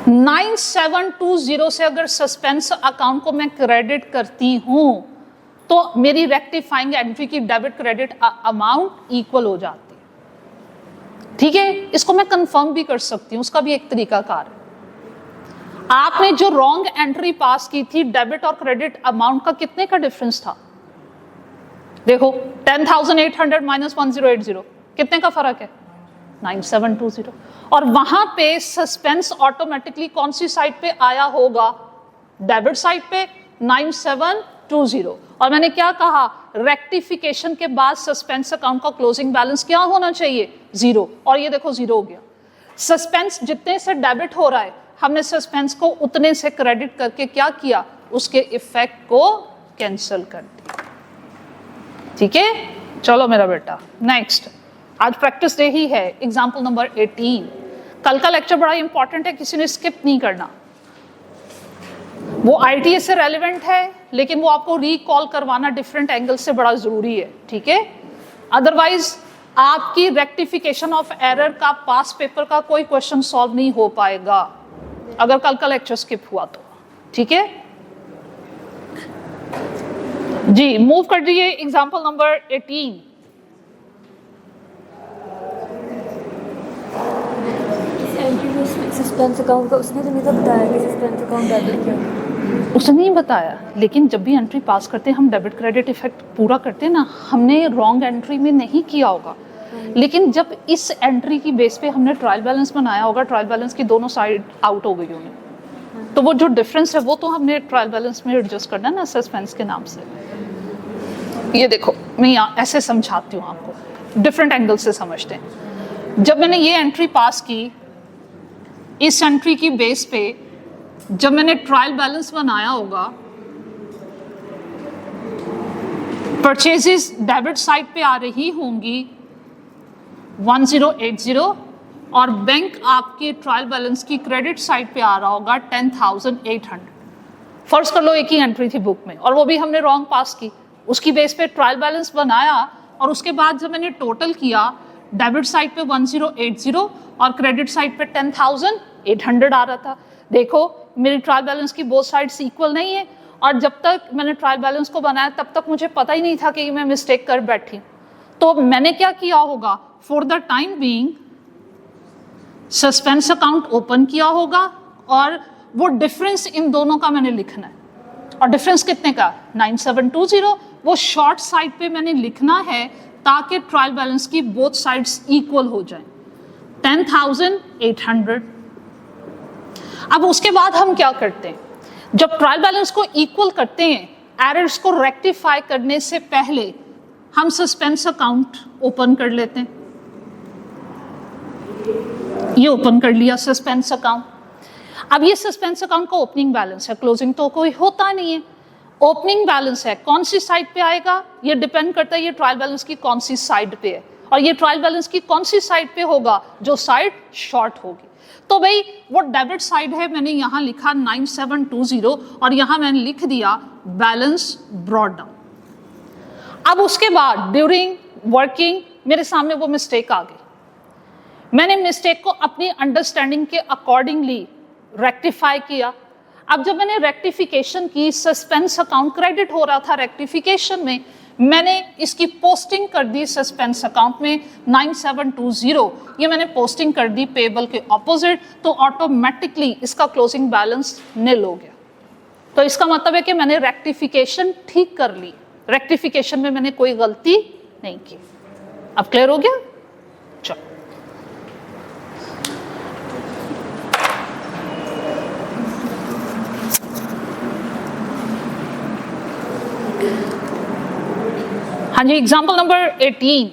9720 से अगर सस्पेंस अकाउंट को मैं क्रेडिट करती हूं तो मेरी रेक्टिफाइंग एंट्री की डेबिट क्रेडिट अमाउंट इक्वल हो जाती है। ठीक है, इसको मैं कंफर्म भी कर सकती हूं, उसका भी एक तरीका कार है। आपने जो रॉन्ग एंट्री पास की थी, डेबिट और क्रेडिट अमाउंट का कितने का डिफरेंस था? देखो 10,800 माइनस 1080 कितने का फर्क है? 9720। और वहां पे सस्पेंस ऑटोमेटिकली कौन सी साइड पे आया होगा? डेबिट साइड पे 9720 20 और मैंने क्या कहा, रेक्टिफिकेशन के बाद सस्पेंस अकाउंट का क्लोजिंग बैलेंस क्या होना चाहिए, 0, और ये देखो 0 हो गया। सस्पेंस जितने से डेबिट हो रहा है हमने सस्पेंस को उतने से क्रेडिट करके क्या किया, उसके इफेक्ट को कैंसिल कर दिया। ठीक है, चलो मेरा बेटा नेक्स्ट, आज प्रैक्टिस डे ही है, एग्जाम्पल नंबर 18। कल का लेक्चर बड़ा इंपॉर्टेंट है, किसी ने स्किप नहीं करना। वो आईटीए से रेलेवेंट है लेकिन वो आपको रिकॉल करवाना डिफरेंट एंगल से बड़ा जरूरी है, ठीक है। अदरवाइज आपकी रेक्टिफिकेशन ऑफ एरर का पास पेपर का कोई क्वेश्चन सॉल्व नहीं हो पाएगा अगर कल का लेक्चर स्किप हुआ तो, ठीक है जी। मूव कर दीजिए एग्जाम्पल नंबर 18। सस्पेंस अकाउंट का उसने तो नहीं तो बताया कि सस्पेंस अकाउंट डेबिट क्या है। उसने नहीं बताया, लेकिन जब भी एंट्री पास करते हैं हम डेबिट क्रेडिट इफेक्ट पूरा करते हैं ना, हमने रॉन्ग एंट्री में नहीं किया होगा, लेकिन जब इस एंट्री की बेस पे हमने ट्रायल बैलेंस बनाया होगा, ट्रायल बैलेंस की दोनों साइड आउट हो गई होंगी, तो वो जो डिफरेंस है वो तो हमने ट्रायल बैलेंस में एडजस्ट करना है ना सस्पेंस के नाम से। ये देखो मैं यहाँ ऐसे समझाती हूँ आपको, डिफरेंट एंगल से समझते हैं। जब मैंने ये एंट्री पास की, इस एंट्री की बेस पे जब मैंने ट्रायल बैलेंस बनाया होगा, परचेजेस डेबिट साइड पे आ रही होंगी 1080 और बैंक आपके ट्रायल बैलेंस की क्रेडिट साइड पे आ रहा होगा 10,800। फर्ज कर लो एक ही एंट्री थी बुक में और वो भी हमने रॉन्ग पास की, उसकी बेस पे ट्रायल बैलेंस बनाया और उसके बाद जब मैंने टोटल किया, डेबिट साइड पे 1080 और क्रेडिट साइड पे 10,800 आ रहा था। देखो मेरी ट्रायल बैलेंस की बोथ साइड्स इक्वल नहीं है, और जब तक मैंने ट्रायल बैलेंस को बनाया तब तक मुझे पता ही नहीं था कि मैं मिस्टेक कर बैठी। तो मैंने क्या किया होगा, for the time being suspense account open किया होगा और वो डिफरेंस इन दोनों का मैंने लिखना है। और डिफरेंस कितने का, 9720, वो शॉर्ट साइड पे मैंने लिखना है ताकि ट्रायल बैलेंस की बोथ साइड्स इक्वल हो जाएं, 10,800। अब उसके बाद हम क्या करते हैं, जब ट्रायल बैलेंस को इक्वल करते हैं, एरर्स को रेक्टिफाई करने से पहले हम सस्पेंस अकाउंट ओपन कर लेते हैं। ये ओपन कर लिया सस्पेंस अकाउंट। अब ये सस्पेंस अकाउंट का ओपनिंग बैलेंस है, क्लोजिंग तो कोई होता नहीं है। ओपनिंग बैलेंस है, कौन सी साइड पे आएगा ये डिपेंड करता है ये ट्रायल बैलेंस की कौन सी साइड पे है, और ये ट्रायल बैलेंस की कौन सी साइड पे होगा, जो साइड शॉर्ट होगी। तो भाई वो डेबिट साइड है, मैंने यहाँ लिखा 9720 और यहाँ मैंने लिख दिया बैलेंस ब्रॉट डाउन। अब उसके बाद ड्यूरिंग वर्किंग मेरे सामने वो मिस्टेक आ गई, मैंने मिस्टेक को अपनी अंडरस्टैंडिंग के अकॉर्डिंगली रेक्टिफाई किया। अब जब मैंने रेक्टिफिकेशन की, सस्पेंस अकाउंट क्रेडिट हो रहा था रेक्टिफिकेशन में, मैंने इसकी पोस्टिंग कर दी सस्पेंस अकाउंट में 9720, ये मैंने पोस्टिंग कर दी पेबल के ऑपोजिट, तो ऑटोमेटिकली इसका क्लोजिंग बैलेंस निल हो गया। तो इसका मतलब है कि मैंने रेक्टिफिकेशन ठीक कर ली, रेक्टिफिकेशन में मैंने कोई गलती नहीं की। अब क्लियर हो गया? चलो हाँ जी, एग्जाम्पल नंबर 18।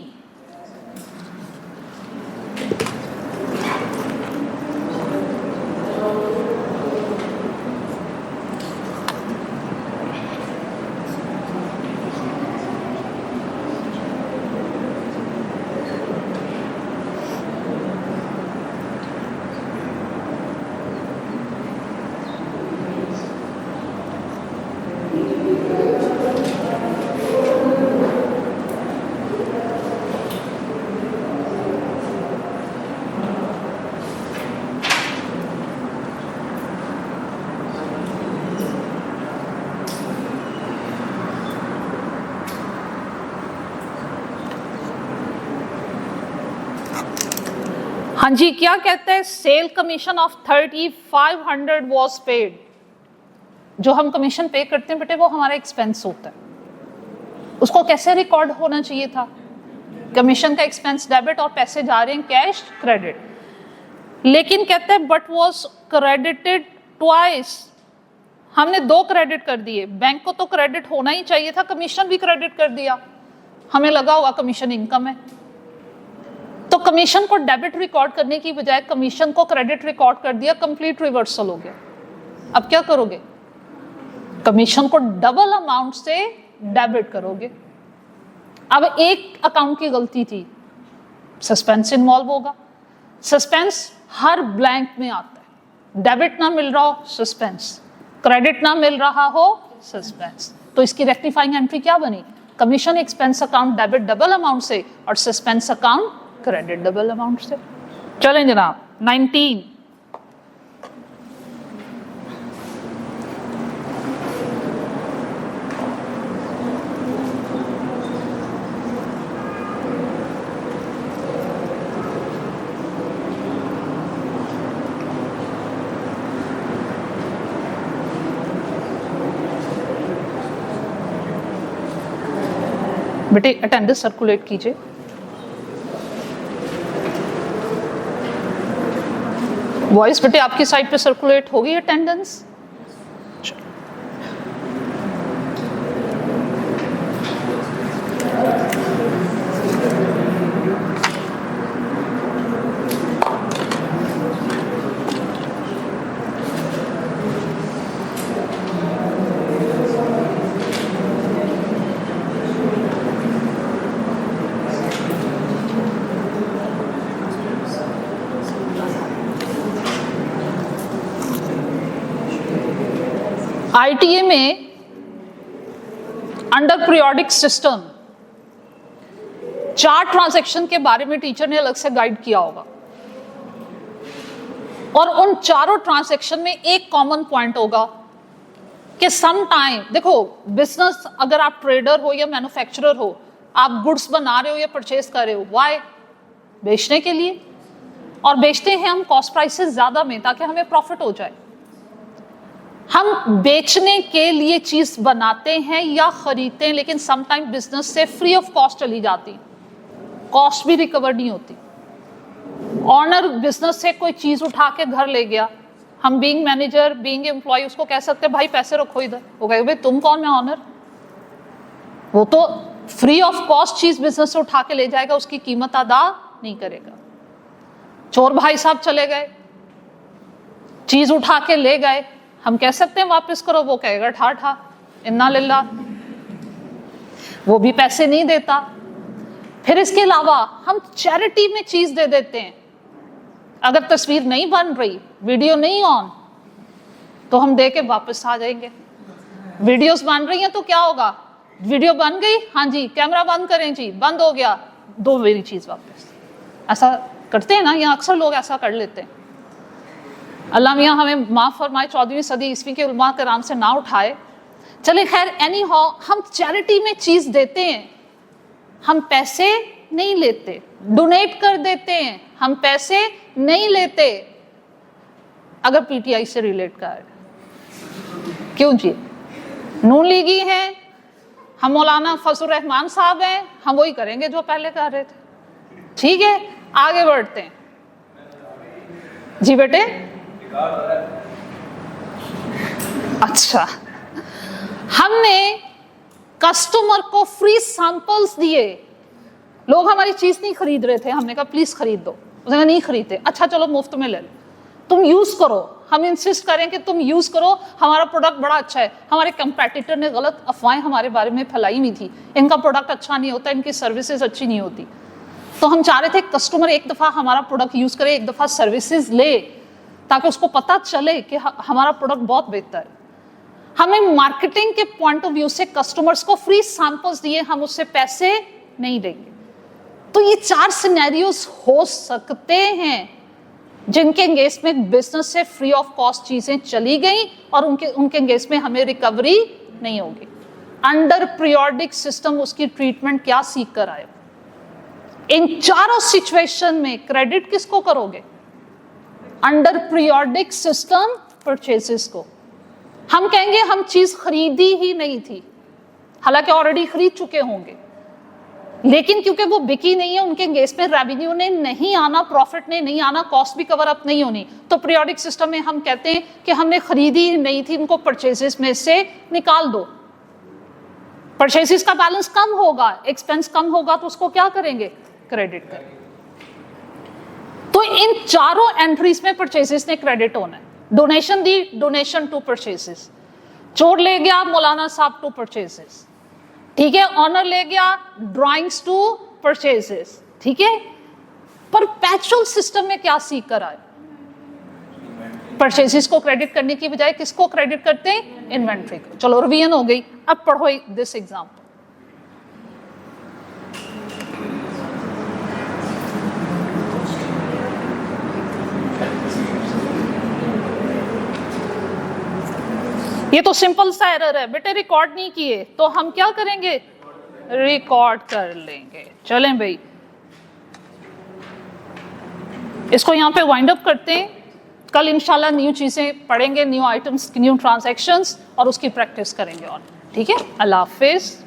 हाँ जी, क्या कहते हैं, sale commission of 3500 was paid. जो हम कमीशन पे करते हैं बेटे वो हमारा एक्सपेंस होता है, उसको कैसे रिकॉर्ड होना चाहिए था, कमीशन का एक्सपेंस डेबिट और पैसे जा रहे हैं कैश क्रेडिट। लेकिन कहते हैं बट वॉज क्रेडिटेड ट्वाइस, हमने 2 क्रेडिट कर दिए, बैंक को तो क्रेडिट होना ही चाहिए था, कमीशन भी क्रेडिट कर दिया, हमें लगा होगा कमीशन इनकम है, तो कमीशन को डेबिट रिकॉर्ड करने की बजाय कमीशन को क्रेडिट रिकॉर्ड कर दिया, कंप्लीट रिवर्सल हो गया। अब क्या करोगे? कमीशन को डबल अमाउंट से डेबिट करोगे। अब एक अकाउंट की गलती थी, सस्पेंस इन्वॉल्व होगा। सस्पेंस हर ब्लैंक में आता है, डेबिट ना मिल रहा हो सस्पेंस, क्रेडिट ना मिल रहा हो सस्पेंस। तो इसकी रेक्टिफाइंग एंट्री क्या बनी? Commission expense account debit double amount से और suspense account credit double amount से। चलें जनाब 19। बेटे अटेंडेंस सर्कुलेट कीजिए। वॉइस बेटे आपकी साइड पे सर्कुलेट होगी अटेंडेंस? आईटीए में अंडर पीरियोडिक सिस्टम 4 ट्रांजैक्शन के बारे में टीचर ने अलग से गाइड किया होगा, और उन चारों ट्रांजैक्शन में एक कॉमन पॉइंट होगा कि सम टाइम, देखो बिजनेस, अगर आप ट्रेडर हो या मैन्युफैक्चरर हो, आप गुड्स बना रहे हो या परचेज कर रहे हो, वाई? बेचने के लिए, और बेचते हैं हम कॉस्ट प्राइसेस ज्यादा में ताकि हमें प्रॉफिट हो जाए। हम बेचने के लिए चीज बनाते हैं या खरीदते हैं, लेकिन समटाइम बिजनेस से फ्री ऑफ कॉस्ट चली जाती, कॉस्ट भी रिकवर नहीं होती। ऑनर बिजनेस से कोई चीज उठा के घर ले गया, हम बीइंग मैनेजर, बीइंग एम्प्लॉय उसको कह सकते हैं भाई पैसे रखो इधर, वो कहेगा भाई तुम कौन, मैं ऑनर। वो तो फ्री ऑफ कॉस्ट चीज बिजनेस से उठा के ले जाएगा, उसकी कीमत अदा नहीं करेगा। चोर भाई साहब चले गए, चीज उठा के ले गए, हम कह सकते हैं वापस करो, वो कहेगा ठा ठा इन्ना लिल्ला, वो भी पैसे नहीं देता। फिर इसके अलावा हम चैरिटी में चीज दे देते हैं, अगर तस्वीर नहीं बन रही, वीडियो नहीं ऑन, तो हम दे के वापस आ जाएंगे। वीडियोस बन रही हैं तो क्या होगा? वीडियो बन गई, हाँ जी कैमरा बंद करें जी, बंद हो गया, दो मेरी चीज वापस। ऐसा करते हैं ना, या अक्सर लोग ऐसा कर लेते हैं। अल्लाह मियाँ हमें माफ़ फरमाए, 14वीं सदी ईस्वी के उलमा कराम से ना उठाए। चले खैर, एनी हाउ हम चैरिटी में चीज देते हैं, हम पैसे नहीं लेते, डोनेट कर देते हैं, हम पैसे नहीं लेते। अगर पीटीआई से रिलेट कर, क्यों जी? नून लीगी हैं, हम मौलाना फजलुर रहमान साहब हैं, हम वही करेंगे जो पहले कर रहे थे। ठीक है, आगे बढ़ते हैं जी बेटे। अच्छा, हमने कस्टमर को फ्री सैंपल्स दिए, लोग हमारी चीज नहीं खरीद रहे थे, हमने कहा प्लीज खरीद दो, उसने कहा नहीं खरीदते, अच्छा चलो मुफ्त में ले लो, तुम यूज करो, हम इंसिस्ट करें कि तुम यूज करो, हमारा प्रोडक्ट बड़ा अच्छा है। हमारे कंपेटिटर ने गलत अफवाहें हमारे बारे में फैलाई हुई थी, इनका प्रोडक्ट अच्छा नहीं होता, इनकी सर्विसेज अच्छी नहीं होती। तो हम चाह रहे थे कस्टमर एक दफा हमारा प्रोडक्ट यूज करे, एक दफा सर्विसेज ले, ताकि उसको पता चले कि हमारा प्रोडक्ट बहुत बेहतर है। हमें मार्केटिंग के पॉइंट ऑफ व्यू से कस्टमर्स को फ्री सैंपल्स दिए, हम उससे पैसे नहीं देंगे। तो ये 4 सिनेरियोस हो सकते हैं जिनके एंगेज में बिजनेस से फ्री ऑफ कॉस्ट चीजें चली गई और उनके एंगेज में हमें रिकवरी नहीं होगी। अंडर पीरियोडिक सिस्टम उसकी ट्रीटमेंट क्या सीख कर आए? इन चारों सिचुएशन में क्रेडिट किसको करोगे? अंडर पीरियोडिक सिस्टम परचेसेस को। हम कहेंगे हम चीज खरीदी ही नहीं थी, हालांकि ऑलरेडी खरीद चुके होंगे। लेकिन क्योंकि वो बिकी नहीं है, उनके केस में रेवेन्यू ने नहीं आना, प्रॉफिट ने नहीं आना, कॉस्ट भी कवर अप नहीं होनी, तो पीरियोडिक सिस्टम में हम कहते हैं कि हमने खरीदी ही नहीं थी, इनको परचेजेस में से निकाल दो। परचेजेस का बैलेंस कम होगा, एक्सपेंस कम होगा, तो उसको क्या करेंगे? क्रेडिट करेंगे। तो इन चारों एंट्रीज में परचेजेस ने क्रेडिट होना है। डोनेशन दी, डोनेशन टू परचेजेस, चोर ले गया मौलाना साहब टू परचेजेस, ठीक है, ऑनर ले गया ड्राइंग्स टू परचेजेस, ठीक है। परपेचुअल सिस्टम में क्या सीख कर आए? परचेजेस को क्रेडिट करने की बजाय किसको क्रेडिट करते हैं? इन्वेंट्री को। चलो रिवीजन हो गई, अब पढ़ो दिस एग्जाम्पल। ये तो सिंपल सा एरर है बेटे, रिकॉर्ड नहीं किए तो हम क्या करेंगे? रिकॉर्ड कर लेंगे। चलें भाई, इसको यहां पे वाइंड अप करते हैं। कल इंशाल्लाह न्यू चीजें पढ़ेंगे, न्यू आइटम्स, न्यू ट्रांजैक्शंस, और उसकी प्रैक्टिस करेंगे। और ठीक है, अल्लाह हाफिज।